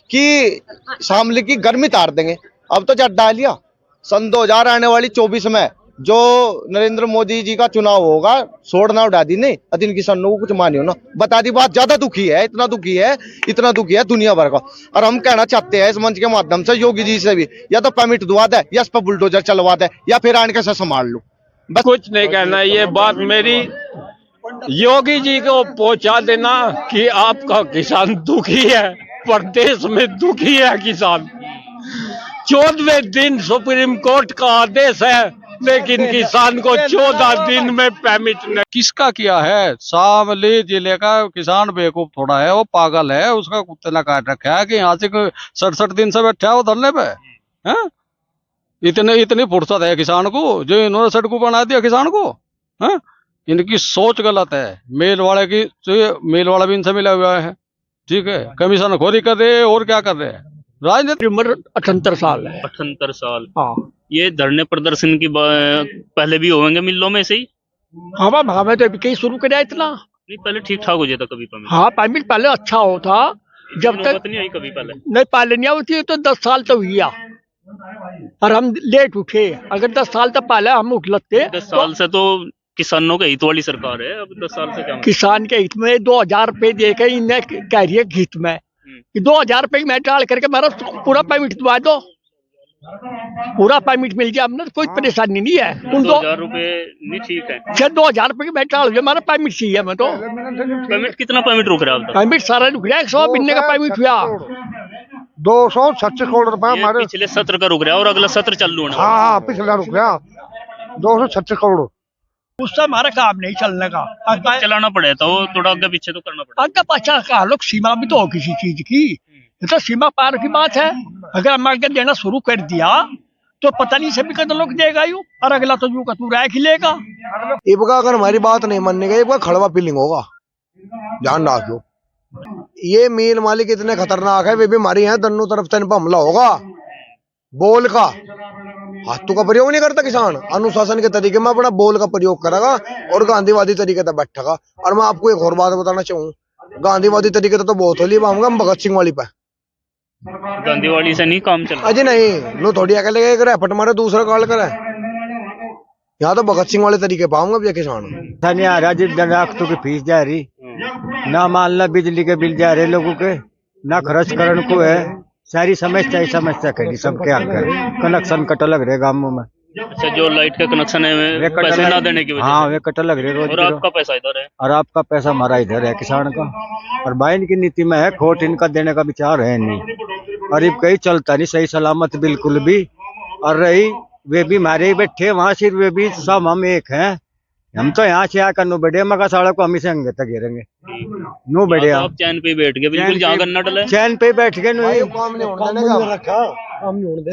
कि शामली की गर्मी तार देंगे। अब तो जब डालिया सन 2000 आने वाली 24 में जो नरेंद्र मोदी जी का चुनाव होगा, छोड़ना उड़ा दी नहीं अतिन किसानों को कुछ मानियो ना, बता दी बात। ज्यादा दुखी है, इतना दुखी है दुनिया भर का। और हम कहना चाहते हैं इस मंच के माध्यम से योगी जी से भी, या तो परमिट दुआ दे या इस पर बुलडोजर चलवा दे या फिर आने से संभाल लो। बस कुछ नहीं कहना, ये बात मेरी योगी जी को पहुंचा देना कि आपका किसान दुखी है, प्रदेश में दुखी है किसान। 14वें दिन सुप्रीम कोर्ट का आदेश है, लेकिन किसान को 14 दिन में परमिट नहीं। किसका किया है? शामली जिले का किसान बेवकूफ थोड़ा है, वो पागल है। उसका कुत्ते ने काट रखा है कि यहाँ से 67 दिन से बैठा है वो धरने पे है। इतनी फुर्सत है किसान को जो इन्होंने सड़कों बना दिया किसान को है? इनकी सोच गलत है। मेल वाला भी इनसे मिला हुआ है, ठीक है। कमीशन खोरी कर रहे हैं और क्या कर रहे हैं। राजनीति उम्र 78 साल है। 78 साल। हाँ, ये धरने प्रदर्शन की पहले भी होंगे मिलों में से ही? हमें तो अभी कहीं शुरू कराया इतना नहीं, पहले ठीक ठाक हो जाता कभी परमिट। हाँ, परमिट पहले अच्छा होता जब तक नहीं आई कभी पहले। नहीं पहले नहीं होती तो 10 साल तो हुई और हम लेट उठे। अगर 10 साल तक पहले हम उठ लगते 10 साल से तो किसानों के हित वाली सरकार है। अब 10 साल से क्या किसान के हित में 2000 रुपए दे के इन्हें कह रही है हित में कि 2000 रुपए में डाल करके मेरा पूरा परमिट दवा दो, पूरा परमिट मिल जाए। हमने कोई परेशानी नहीं है। उन 2000 रुपए नहीं ठीक है। 2000 रुपए की मैं डाल दिया, हमारा परमिट चाहिए। मैं तो परमिट कितना परमिट रुक रहा है अब तक? परमिट सारा रुक रहा है। 100 बिन्ने का परमिट हुआ 236 करोड़ रुपया ये हमारे। पिछले सत्र का रुक रहा है और अगला सत्र चालू होना। हाँ, पिछला रुक गया 236 करोड़। उससे हमारा काम नहीं चलने का। चलाना पड़े तो थोड़ा आगे पीछे तो करना पड़ेगा। आगे पाछा का लोग सीमा भी तो हो किसी चीज की। ये तो सीमा पार की बात है। अगर हम आगे देना शुरू कर दिया तो पता नहीं सभी का तो लोग देगा यूं, और अगला तो यूं का तू राय खिलेगा। इबका अगर हमारी बात नहीं मानने का, इबका खड़वा फीलिंग होगा, ध्यान रखो। ये मील मालिक इतने खतरनाक है, वे बीमारी है, दोनों तरफ से इन पर हमला होगा। बोल का हाथों का प्रयोग नहीं करता किसान, अनुशासन के तरीके में अपना बोल का प्रयोग करेगा और गांधीवादी तरीके से बैठेगा। और मैं आपको एक और बात बताना चाहूँ, गांधीवादी तरीके तो बहुत होली पाऊंगा हम भगत सिंह वाली पे। गांधीवाड़ी से नहीं काम चल। अजय नहीं लो थोड़ी अकेले गए करे फट मारे दूसरा कॉल करे। यहाँ तो भगत सिंह वाले तरीके पाऊंगा भैया किसान। की फीस जा रही ना, मानला बिजली के बिल जा रहे लोगों के, ना खर्च करने को है। सारी समस्या ही समस्या कही सबके आकर कनेक्शन कट लग रहे गाँवों में। अच्छा, जो लाइट का कनेक्शन है पैसे ना देने की वजह हाँ, वे कट लग रहे रोज। और आपका पैसा इधर है और आपका पैसा हमारा इधर है किसान का। और बाइन की नीति में है, खोट इनका देने का विचार है नहीं। और अब कहीं चलता नहीं सही सलामत बिल्कुल भी। और रही वे भी मारे बैठे वहां, सिर्फ वे भी सब हम एक हैं। हम तो यहाँ से आकर नो बैठे मगर सड़क को हम ही से अंगे तक गिरेंगे। नो बैठे आप चैन पे बैठ गए बिल्कुल, जहाँ करना डले चैन पे बैठ गए।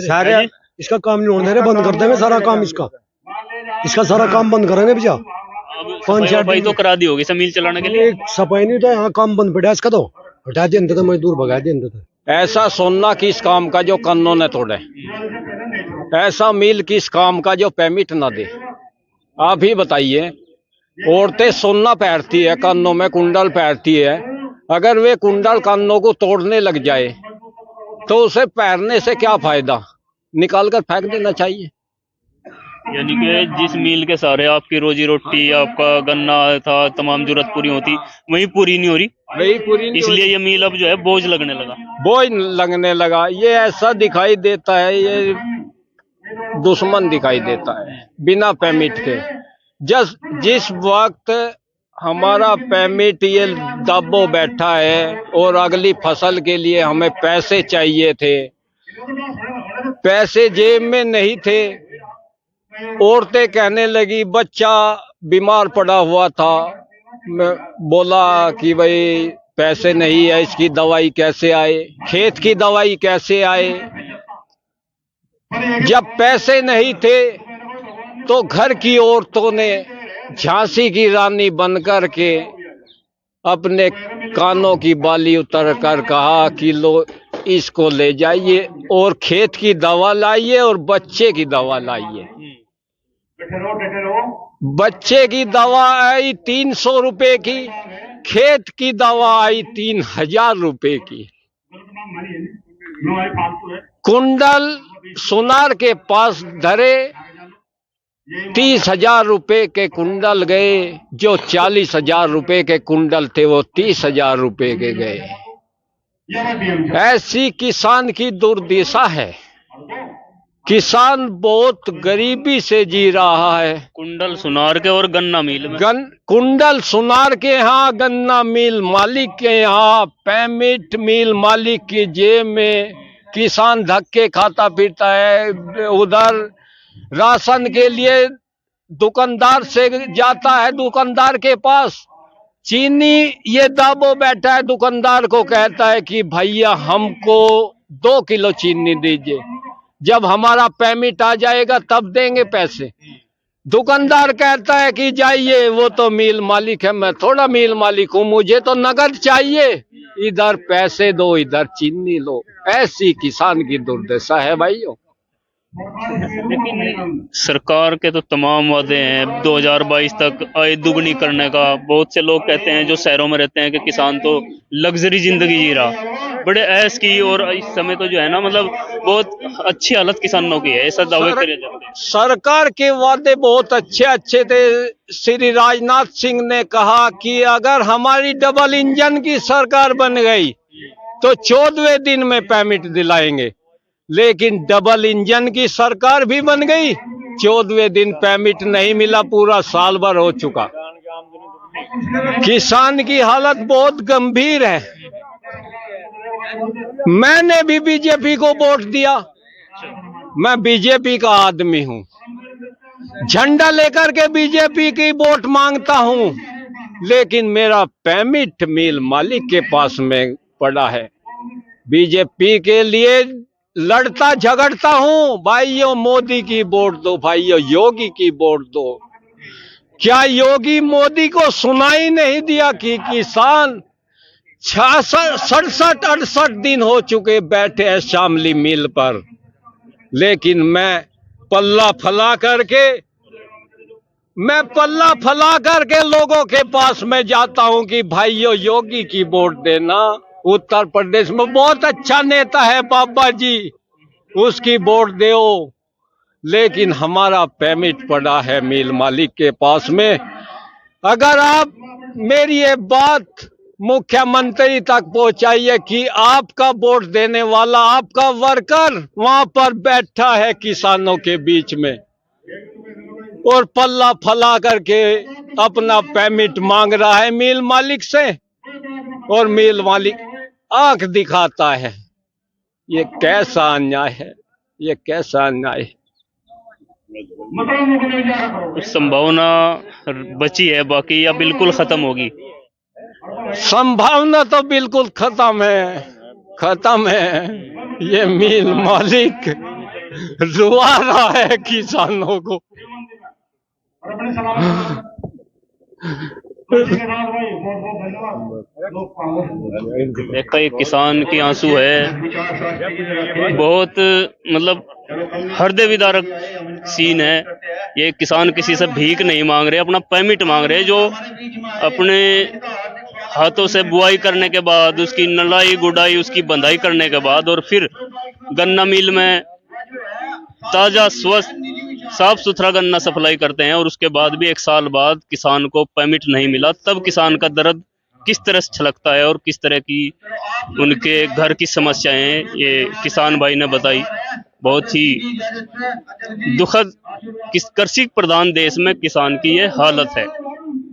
सारे इसका काम नहीं होने दे रहे, बंद कर देंगे सारा काम। इसका सारा काम बंद करेंगे भैया। सफाई तो करा दी होगी मील चलाने के लिए। सफाई नहीं तो यहाँ काम बंद पड़ा इसका, तो हटा दिया तो मजदूर भगा दिया। ऐसा सोना किस काम का जो कानून ने तोड़े, ऐसा मिल किस काम का जो परमिट ना दे। आप ही बताइए, औरतें सोना पहनती है, कानों में कुंडल पहनती है, अगर वे कुंडल कानों को तोड़ने लग जाए तो उसे पहनने से क्या फायदा, निकाल कर फेंक देना चाहिए। यानी कि जिस मील के सहारे आपकी रोजी रोटी, आपका गन्ना था, तमाम जरूरत पूरी होती, वही पूरी नहीं हो रही, वही पूरी नहीं, इसलिए ये मील अब जो है बोझ लगने लगा। बोझ लगने लगा। ये ऐसा दिखाई देता है, ये दुश्मन दिखाई देता है बिना परमिट के। जिस वक्त हमारा परमिट ये दबो बैठा है और अगली फसल के लिए हमें पैसे चाहिए थे, पैसे जेब में नहीं थे, औरतें कहने लगी बच्चा बीमार पड़ा हुआ था, मैं बोला कि भाई पैसे नहीं है, इसकी दवाई कैसे आए, खेत की दवाई कैसे आए। जब पैसे नहीं थे तो घर की औरतों ने झांसी की रानी बनकर के अपने कानों की बाली उतर कर कहा कि लो इसको ले जाइए और खेत की दवा लाइए और बच्चे की दवा लाइए। बच्चे की दवा आई 300 रुपए की, खेत की दवा आई 3000 रुपए की। कुंडल सुनार के पास धरे 30,000 रुपए के कुंडल गए, जो 40,000 रुपए के कुंडल थे वो 30,000 रुपए के गए। ऐसी किसान की दुर्दशा है। किसान बहुत गरीबी से जी रहा है। कुंडल सुनार के और गन्ना मिल में कुंडल सुनार के यहाँ, गन्ना मिल मालिक के यहाँ, पैमिट मिल मालिक की जेब में किसान धक्के खाता फिरता है। उधर राशन के लिए दुकानदार से जाता है, दुकानदार के पास चीनी ये दाबो बैठा है, दुकानदार को कहता है कि भैया हमको 2 किलो चीनी दीजिए, जब हमारा पेमेंट आ जाएगा तब देंगे पैसे। दुकानदार कहता है कि जाइए, वो तो मिल मालिक है, मैं थोड़ा मिल मालिक हूं, मुझे तो नगद चाहिए, इधर पैसे दो इधर चीनी लो। ऐसी किसान की दुर्दशा है भाइयों। लेकिन सरकार के तो तमाम वादे हैं 2022 तक आय दुगनी करने का। बहुत से लोग कहते हैं जो शहरों में रहते हैं कि किसान तो लग्जरी जिंदगी जी रहा, बड़े ऐश की, और इस समय तो जो है ना मतलब बहुत अच्छी हालत किसानों की है, ऐसा दावे करे जाते हैं। सरकार के वादे बहुत अच्छे अच्छे थे। श्री राजनाथ सिंह ने कहा कि अगर हमारी डबल इंजन की सरकार बन गई तो 14वें दिन में पेमेंट दिलाएंगे, लेकिन डबल इंजन की सरकार भी बन गई, 14वें दिन पेमेंट नहीं मिला, पूरा साल भर हो चुका। किसान की हालत बहुत गंभीर है। मैंने भी बीजेपी को वोट दिया, मैं बीजेपी का आदमी हूं, झंडा लेकर के बीजेपी की वोट मांगता हूं, लेकिन मेरा पेमेंट मिल मालिक के पास में पड़ा है। बीजेपी के लिए लड़ता झगड़ता हूं। भाइयों मोदी की वोट दो, भाइयों योगी की वोट दो। क्या योगी मोदी को सुनाई नहीं दिया कि किसान 67-68 दिन हो चुके बैठे हैं शामली मिल पर, लेकिन मैं पल्ला फैला करके लोगों के पास में जाता हूं कि भाइयों योगी की वोट देना। उत्तर प्रदेश में बहुत अच्छा नेता है बाबा जी, उसकी वोट दो, लेकिन हमारा पेमेंट पड़ा है मिल मालिक के पास में। अगर आप मेरी ये बात मुख्यमंत्री तक पहुंचाइए कि आपका वोट देने वाला, आपका वर्कर वहां पर बैठा है किसानों के बीच में और पल्ला फैला करके अपना पेमेंट मांग रहा है मिल मालिक से, और मिल मालिक आंख दिखाता है। ये कैसा अन्याय है, ये कैसा अन्याय है। कुछ संभावना बची है बाकी, या बिल्कुल खत्म होगी? संभावना तो बिल्कुल खत्म है। ये मिल मालिक रुआ रहा है किसानों को। देखा एक किसान की आंसू है, बहुत मतलब हृदय विदारक सीन है। ये किसान किसी से भीख नहीं मांग रहे, अपना पेमेंट मांग रहे, जो अपने हाथों से बुआई करने के बाद, उसकी नलाई गुड़ाई, उसकी बंधाई करने के बाद, और फिर गन्ना मिल में ताजा स्वस्थ साफ सुथरा गन्ना सप्लाई करते हैं, और उसके बाद भी 1 साल बाद किसान को पेमेंट नहीं मिला, तब किसान का दर्द किस तरह से छलकता है और किस तरह की उनके घर की समस्याएं ये किसान भाई ने बताई। बहुत ही दुखद कृषि प्रधान देश में किसान की ये हालत है।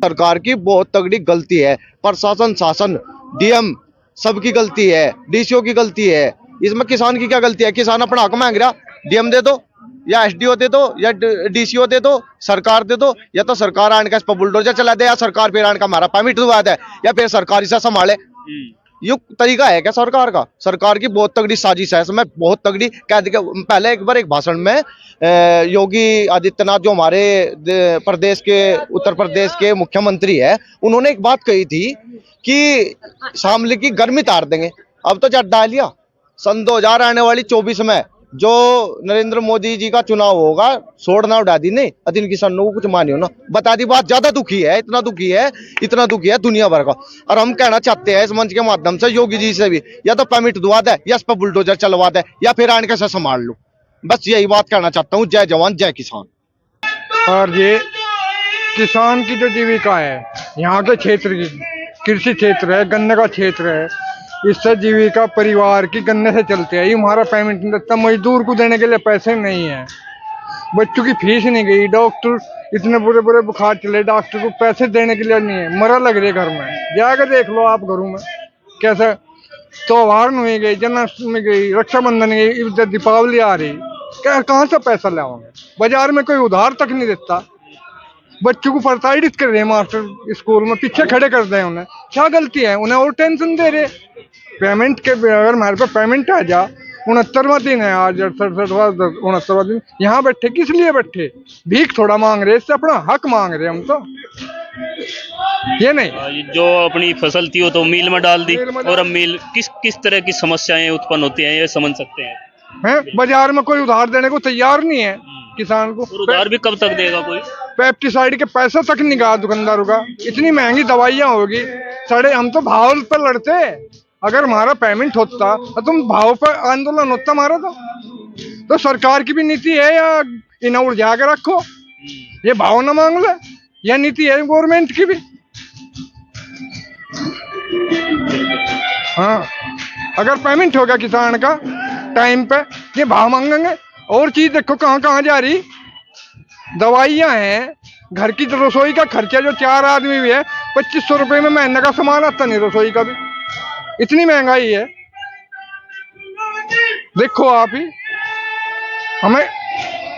सरकार की बहुत तगड़ी गलती है, प्रशासन, शासन, डीएम सबकी गलती है, डीसीओ की गलती है। इसमें किसान की क्या गलती है? किसान अपना हक मांग रहा, डीएम दे दो या एसडीओ दे दो या डीसीओ दे दो, सरकार दे दो, या तो सरकार आने का इस पर बुलडोजर चला दे, या सरकार फिर आने का हमारा परमिट दुआ दे, या फिर सरकार इसे संभाले। ये तरीका है क्या सरकार का? सरकार की बहुत तगड़ी साजिश है इसमें, बहुत तगड़ी। पहले एक बार एक भाषण में योगी आदित्यनाथ जो हमारे प्रदेश के, उत्तर प्रदेश के मुख्यमंत्री है, उन्होंने एक बात कही थी कि शामली की गर्मी तार देंगे। अब तो जब डाल लिया, सन 2000 आने वाली 24 में जो नरेंद्र मोदी जी का चुनाव होगा छोड़ना उड़ा दी नहीं, अतिन किसान को कुछ मानियो ना, बता दी बात। ज्यादा दुखी है, इतना दुखी है दुनिया भर का। और हम कहना चाहते हैं इस मंच के माध्यम से योगी जी से भी, या तो परमिट दुआ दे, या इस पर बुलडोजर चलवा दे, या फिर आने कैसे संभाल लो। बस यही बात कहना चाहता हूँ। जय जवान जय किसान। और ये किसान की जो जीविका है, यहाँ के क्षेत्र की कृषि क्षेत्र है, गन्ने का क्षेत्र है, इससे जीविका परिवार की गन्ने से चलती है। ये हमारा पेमेंट नहीं देता, मजदूर को देने के लिए पैसे नहीं है, बच्चों की फीस नहीं गई, डॉक्टर इतने बुरे बुरे बुखार चले, डॉक्टर को पैसे देने के लिए नहीं है, मरा लग रही है घर में। जाकर देख लो आप घरों में कैसे त्योहार नहीं गई, जन्माष्टमी गई, रक्षाबंधन गई, इधर दीपावली आ रही, कहाँ से पैसा लाओगे? बाजार में कोई उधार तक नहीं देता। बच्चों को फर्साइटिस कर रहे हैं मास्टर, स्कूल में पीछे खड़े कर रहे हैं। उन्हें क्या गलती है? उन्हें और टेंशन दे रहे। पेमेंट के अगर हमारे पास पेमेंट आ जा, 69वां दिन है आज, 69वां दिन, यहाँ बैठे किस लिए बैठे? भीख थोड़ा मांग रहे, इससे अपना हक मांग रहे हम तो, ये नहीं। जो अपनी फसल थी वो तो मील में डाल दी, और अब मील किस तरह की समस्याएं उत्पन्न होती हैं ये समझ सकते हैं। बाजार में कोई उधार देने को तैयार नहीं है किसान को। उधार भी कब तक देगा कोई? पेस्टिसाइड के पैसा तक नहीं कहा दुकानदारों का। इतनी महंगी दवाइयां होगी, साढ़े हम तो भाव पर लड़ते। अगर हमारा पेमेंट होता तो तुम भाव पर आंदोलन होता हमारा। तो सरकार की भी नीति है या इन्हें उलझा के रखो, ये भाव ना मांग ले, यह नीति है गवर्नमेंट की भी। हाँ, अगर पेमेंट होगा किसान का टाइम पे, ये भाव मांगेंगे। और चीज देखो कहाँ कहाँ जा रही, दवाइयां हैं, घर की रसोई का खर्चा जो 4 आदमी भी है, 2500 रुपए में महीने का सामान आता नहीं रसोई का भी, इतनी महंगाई है। देखो आप ही, हमें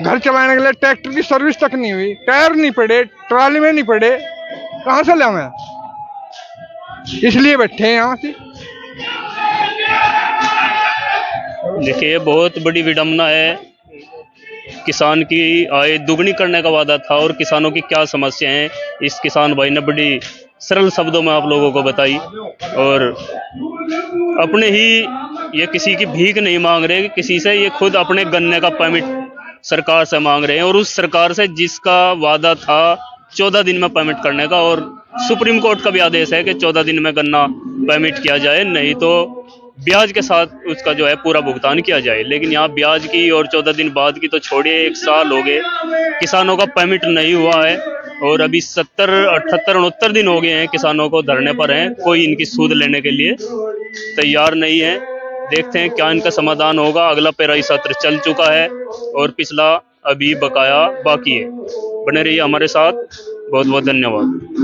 घर चलाने के लिए ट्रैक्टर की सर्विस तक नहीं हुई, टायर नहीं पड़े, ट्राली में नहीं पड़े, कहाँ से लाऊं? इसलिए बैठे हैं यहाँ से। देखिए, बहुत बड़ी विडंबना है। किसान की आय दुगनी करने का वादा था, और किसानों की क्या समस्या है इस किसान भाई ने बड़ी सरल शब्दों में आप लोगों को बताई। और अपने ही, ये किसी की भीख नहीं मांग रहे किसी से, ये खुद अपने गन्ने का परमिट सरकार से मांग रहे हैं, और उस सरकार से जिसका वादा था 14 दिन में परमिट करने का। और सुप्रीम कोर्ट का भी आदेश है कि 14 दिन में गन्ना परमिट किया जाए, नहीं तो ब्याज के साथ उसका जो है पूरा भुगतान किया जाए। लेकिन यहाँ ब्याज की और 14 दिन बाद की तो छोड़िए, 1 साल हो गए किसानों का परमिट नहीं हुआ है, और अभी 70, 78, 69 दिन हो गए हैं किसानों को धरने पर हैं। कोई इनकी सूद लेने के लिए तैयार नहीं है। देखते हैं क्या इनका समाधान होगा। अगला पेराई सत्र चल चुका है और पिछला अभी बकाया बाकी है। बने रहिए हमारे साथ। बहुत बहुत धन्यवाद।